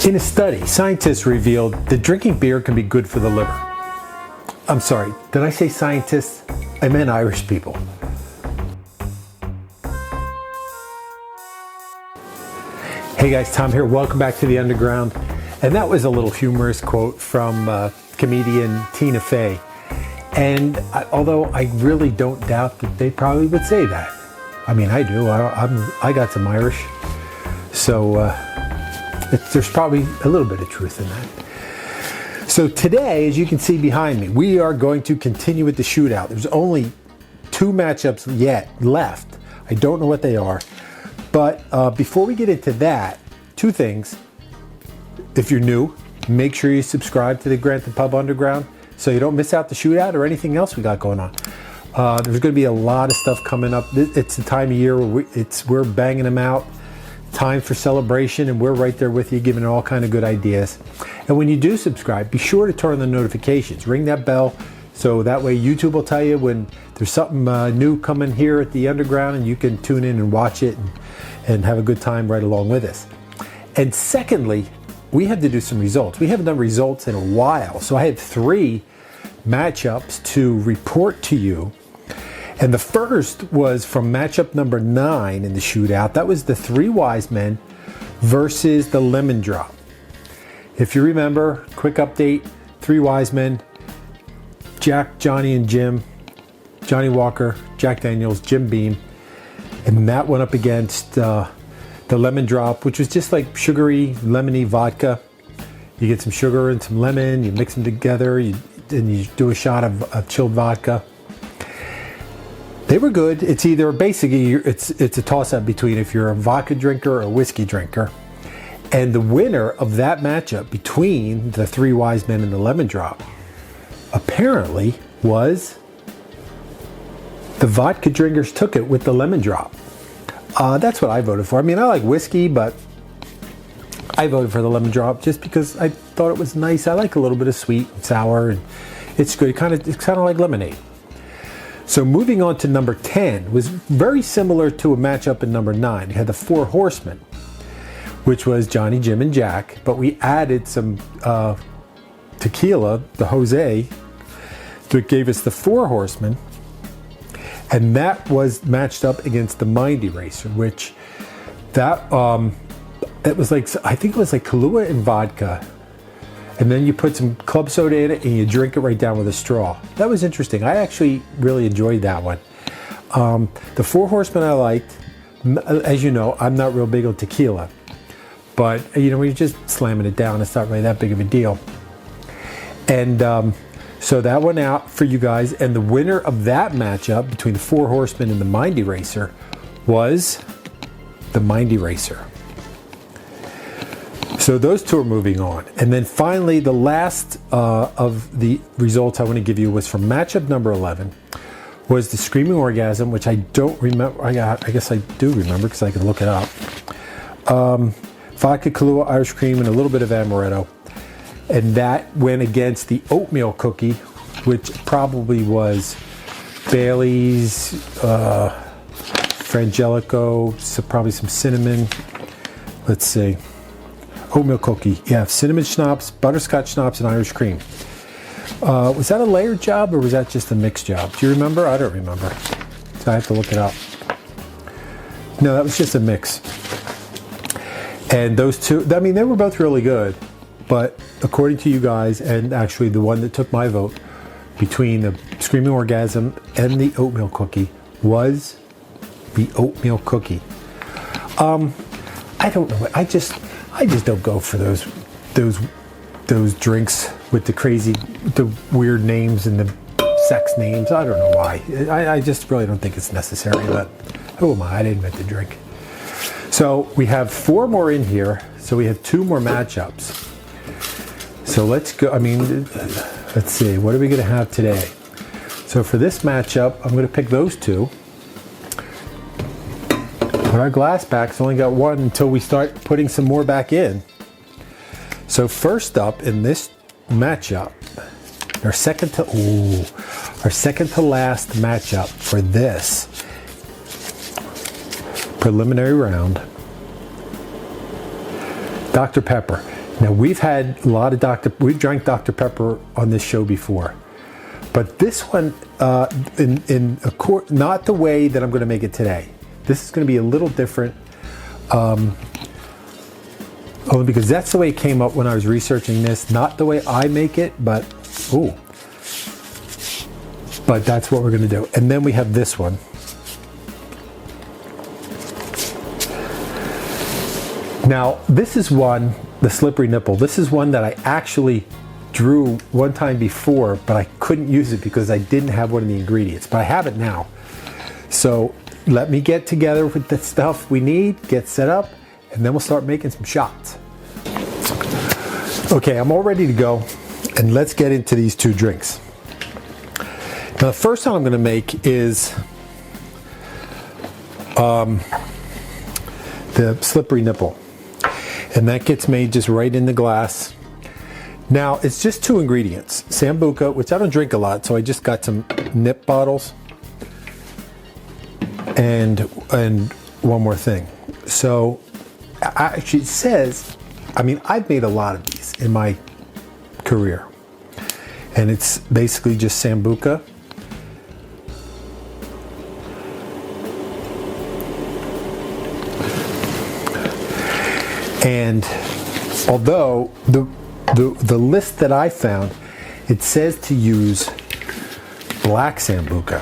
In a study, scientists revealed that drinking beer can be good for the liver. I'm sorry, did I say scientists? I meant Irish people. Hey guys, Tom here. Welcome back to the Underground. And that was a little humorous quote from comedian Tina Fey. And although I really don't doubt that they probably would say that. I mean, I do. I got some Irish. So there's probably a little bit of truth in that. So today, as you can see behind me, we are going to continue with the shootout. There's only 2 matchups yet left. I don't know what they are. But before we get into that, 2 things. If you're new, make sure you subscribe to the Granted Pub Underground so you don't miss out the shootout or anything else we got going on. There's going to be a lot of stuff coming up. It's the time of year where we're banging them out. Time for celebration, and we're right there with you, giving all kind of good ideas. And when you do subscribe, be sure to turn on the notifications. Ring that bell so that way YouTube will tell you when there's something new coming here at the Underground, and you can tune in and watch it and have a good time right along with us. And secondly, we had to do some results. We haven't done results in a while, so I had 3 matchups to report to you. And the first was from matchup number 9 in the shootout. That was the 3 Wise Men versus the Lemon Drop. If you remember, quick update, 3 Wise Men, Jack, Johnny, and Jim, Johnny Walker, Jack Daniels, Jim Beam. And that went up against the Lemon Drop, which was just like sugary, lemony vodka. You get some sugar and some lemon, you mix them together, and you do a shot of chilled vodka. They were good. It's either basically, it's a toss-up between if you're a vodka drinker or a whiskey drinker. And the winner of that matchup between the 3 Wise Men and the Lemon Drop apparently was the vodka drinkers took it with the Lemon Drop. That's what I voted for. I mean, I like whiskey, but I voted for the Lemon Drop just because I thought it was nice. I like a little bit of sweet and sour, and it's good. It's kind of like lemonade. So moving on to number 10 was very similar to a matchup in number 9. You had the 4 Horsemen, which was Johnny, Jim, and Jack, but we added some tequila, the Jose, that gave us the 4 Horsemen, and that was matched up against the Mind Eraser, which it was like, I think it was like Kahlua and vodka. And then you put some club soda in it and you drink it right down with a straw. That was interesting. I actually really enjoyed that one. The 4 Horsemen I liked. As you know, I'm not real big on tequila. But, you know, when you're just slamming it down, it's not really that big of a deal. And so that went out for you guys. And the winner of that matchup between the 4 Horsemen and the Mind Eraser was the Mind Eraser. So those 2 are moving on. And then finally, the last of the results I want to give you was from matchup number 11, was the Screaming Orgasm, which I don't remember. I guess I do remember because I can look it up. Vodka, Kahlua, Irish cream, and a little bit of amaretto. And that went against the Oatmeal Cookie, which probably was Bailey's, Frangelico, so probably some cinnamon. Let's see. Oatmeal Cookie, yeah, cinnamon schnapps, butterscotch schnapps, and Irish cream. Was that a layered job or was that just a mixed job? Do you remember? I don't remember. So I have to look it up. No, that was just a mix. And those 2, I mean, they were both really good. But according to you guys, and actually the one that took my vote between the Screaming Orgasm and the Oatmeal Cookie was the Oatmeal Cookie. I don't know. I just don't go for those drinks with the weird names and the sex names. I don't know why. I just really don't think it's necessary, but who am I? I didn't invent the drink. So we have 4 more in here. So we have 2 more matchups. So let's go. I mean, let's see. What are we going to have today? So for this matchup, I'm going to pick those 2. But our glass backs only got 1 until we start putting some more back in. So first up in this matchup, our second to last matchup for this preliminary round Dr. Pepper. Now we've had a lot of we've drank Dr. Pepper on this show before, but this one, not the way that I'm going to make it today. This is going to be a little different, only because that's the way it came up when I was researching this. Not the way I make it, but that's what we're going to do. And then we have this one. Now, this is one, the slippery nipple. This is one that I actually drew one time before, but I couldn't use it because I didn't have one of the ingredients. But I have it now. So let me get together with the stuff we need, get set up, and then we'll start making some shots. Okay, I'm all ready to go, and let's get into these two drinks. Now, the first one I'm going to make is the slippery nipple. And that gets made just right in the glass. Now, it's just two ingredients. Sambuca, which I don't drink a lot, so I just got some nip bottles. And one more thing. So, actually it says, I mean, I've made a lot of these in my career. And it's basically just Sambuca. And although the list that I found, it says to use black Sambuca.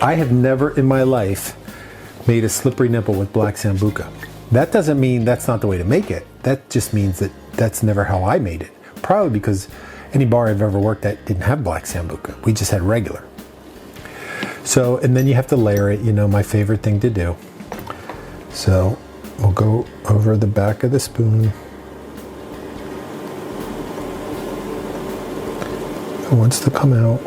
I have never in my life made a slippery nipple with black Sambuca. That doesn't mean that's not the way to make it. That just means that that's never how I made it. Probably because any bar I've ever worked at didn't have black Sambuca. We just had regular. So, and then you have to layer it, you know, my favorite thing to do. So we'll go over the back of the spoon. It wants to come out.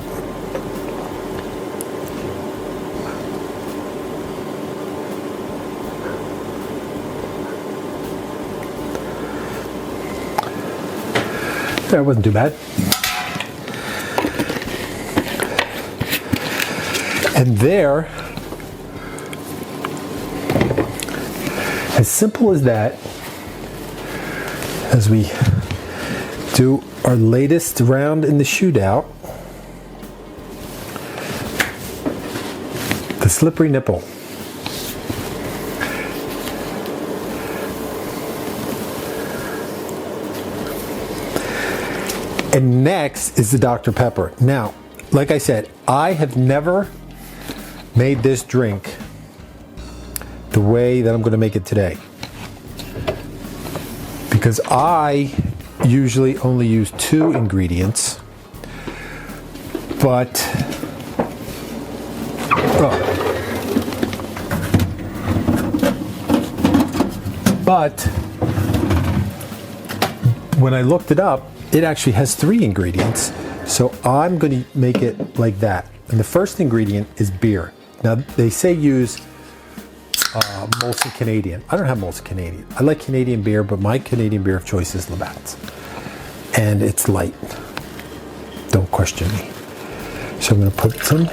That wasn't too bad. And there, as simple as that, as we do our latest round in the shootout, the slippery nipple. And next is the Dr. Pepper. Now, like I said, I have never made this drink the way that I'm going to make it today, because I usually only use two ingredients, but when I looked it up, it actually has three ingredients. So I'm going to make it like that. And the first ingredient is beer. Now they say use Molson Canadian. I don't have Molson Canadian. I like Canadian beer, but my Canadian beer of choice is Labatt's. And it's light. Don't question me. So I'm going to put some,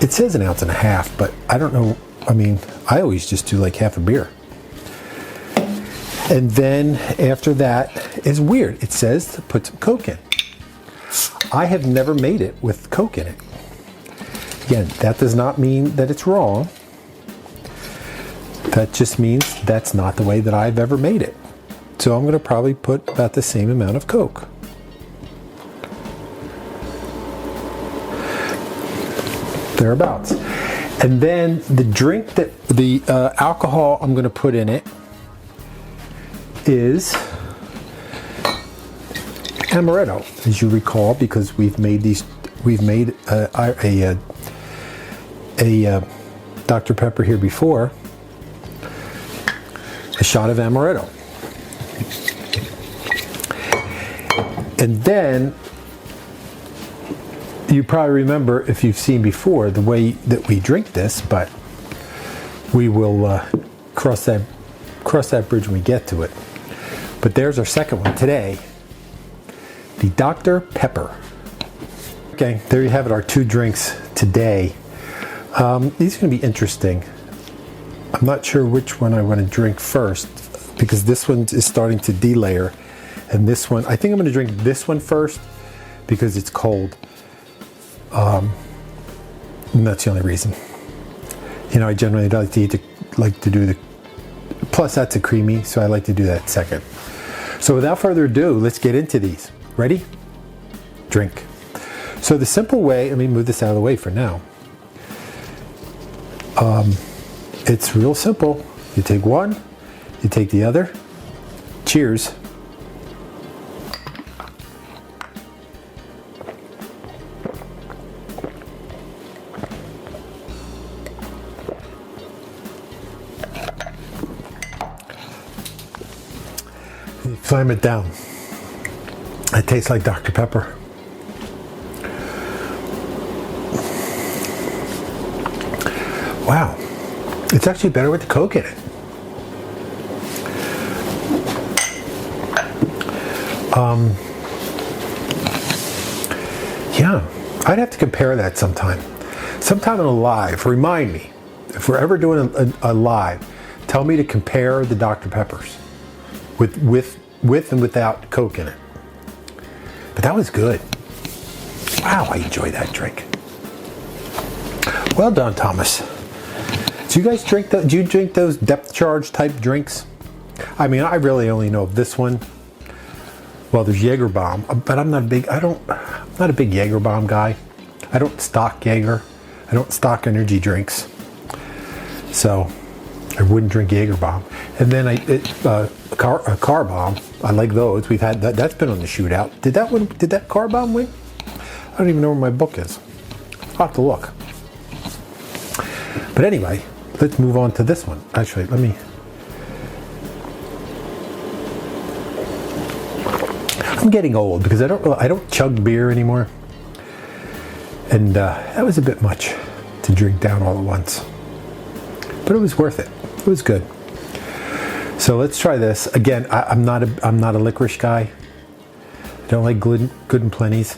it says 1.5 ounces, but I don't know. I mean, I always just do like half a beer. And then after that, it's weird. It says to put some Coke in. I have never made it with Coke in it. Again, that does not mean that it's wrong. That just means that's not the way that I've ever made it. So I'm going to probably put about the same amount of Coke. Thereabouts. And then the drink that the alcohol I'm going to put in it is amaretto, as you recall, because we've made a Dr. Pepper here before. A shot of amaretto. And then you probably remember, if you've seen before, the way that we drink this, but we will cross that bridge when we get to it. But there's our second one today, the Dr. Pepper. Okay, there you have it, our two drinks today. These are going to be interesting. I'm not sure which one I want to drink first, because this one is starting to delayer, and this one, I think I'm going to drink this one first because it's cold. And that's the only reason. You know, I generally like to do the, plus that's a creamy, so I like to do that second. So without further ado, let's get into these. Ready? Drink. So the simple way, let me move this out of the way for now. It's real simple. You take one, you take the other. Cheers. You slam it down. It tastes like Dr. Pepper. Wow. It's actually better with the Coke in it. Yeah, I'd have to compare that sometime. Sometime in a live, remind me. If we're ever doing a live, tell me to compare the Dr. Peppers with and without Coke in it. But that was good. Wow, I enjoy that drink. Well done, Thomas. Do you guys drink do you drink those depth charge type drinks? I mean, I really only know of this one. Well, there's Jaeger Bomb, but I'm not a big Jaeger Bomb guy. I don't stock Jaeger. I don't stock energy drinks. So I wouldn't drink Jaeger Bomb. And then a car bomb. I like those. We've had that. That's been on the shootout. Did that car bomb win? I don't even know where my book is. I'll have to look. But anyway, let's move on to this one. Actually, I'm getting old because I don't chug beer anymore, and that was a bit much to drink down all at once. But it was worth it. It was good. So let's try this again. I'm not a licorice guy. I don't like good and plenties.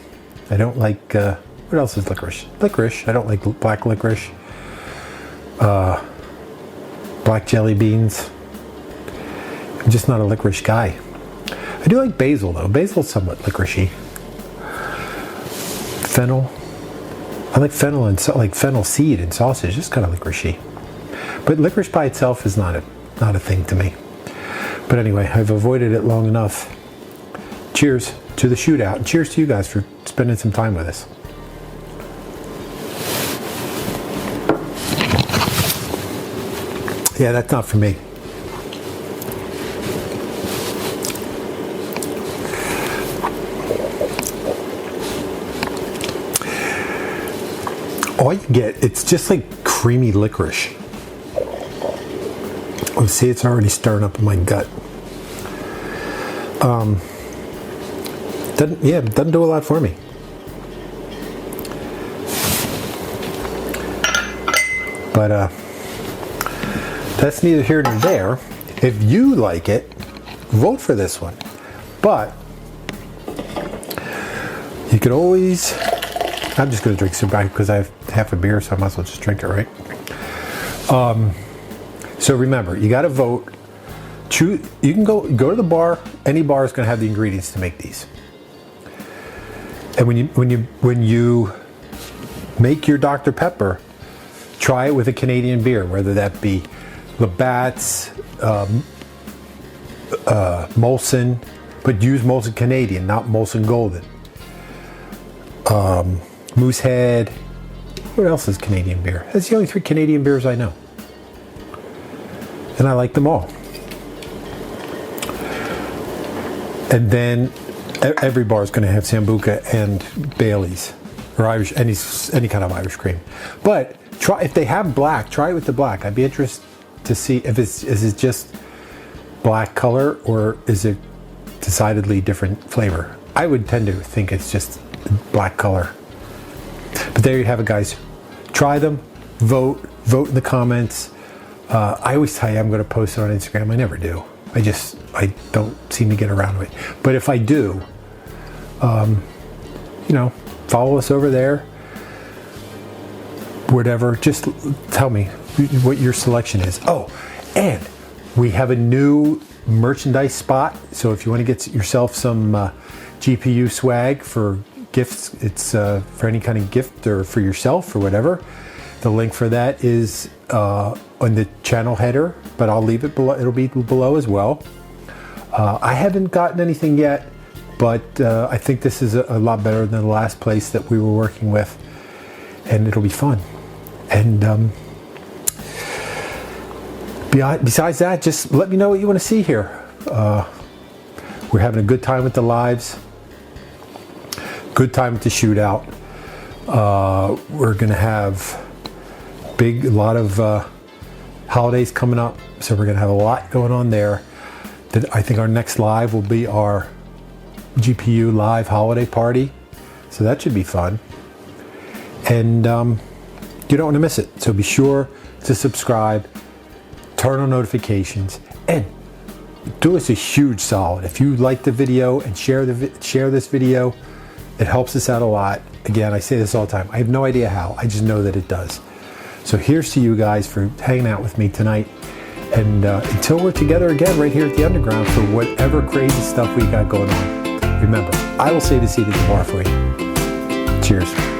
I don't like what else is licorice? Licorice. I don't like black licorice. Black jelly beans. I'm just not a licorice guy. I do like basil though. Basil's somewhat licoricey. Fennel. I like fennel and like fennel seed and sausage. It's kind of licoricey. But licorice by itself is not a thing to me. But anyway, I've avoided it long enough. Cheers to the shootout, and cheers to you guys for spending some time with us. Yeah, that's not for me. All you get, it's just like creamy licorice. Oh, see, it's already stirring up in my gut. Doesn't do a lot for me. But that's neither here nor there. If you like it, vote for this one. But you could always, I'm just going to drink some back because I have half a beer, so I might as well just drink it, right? So remember, you got to vote. You can go to the bar. Any bar is going to have the ingredients to make these. And when you make your Dr. Pepper, try it with a Canadian beer, whether that be Labatt's, Molson, but use Molson Canadian, not Molson Golden. Moosehead. What else is Canadian beer? That's the only 3 Canadian beers I know. And I like them all. And then every bar is going to have Sambuca and Bailey's, or Irish, any kind of Irish cream. But try, if they have black, try it with the black. I'd be interested to see if is it just black color or is it decidedly different flavor. I would tend to think it's just black color. But there you have it, guys. Try them, vote in the comments. I always tell you I'm going to post it on Instagram. I never do. I don't seem to get around to it. But if I do, follow us over there. whatever, just tell me what your selection is. Oh, and we have a new merchandise spot. So if you want to get yourself some GPU swag for gifts, it's for any kind of gift or for yourself or whatever. The link for that is on the channel header, but I'll leave it below. It'll be below as well. I haven't gotten anything yet, but I think this is a lot better than the last place that we were working with, and it'll be fun. And besides that, just let me know what you want to see here. We're having a good time with the lives, good time with the shootout. We're going to have a lot of holidays coming up, so we're going to have a lot going on there. I think our next live will be our GPU live holiday party, so that should be fun. And you don't want to miss it, so be sure to subscribe, turn on notifications, and do us a huge solid. If you like the video and share this video, it helps us out a lot. Again, I say this all the time. I have no idea how. I just know that it does. So here's to you guys for hanging out with me tonight. And until we're together again right here at the Underground for whatever crazy stuff we got going on. Remember, I will save the seat at the bar for you. Cheers.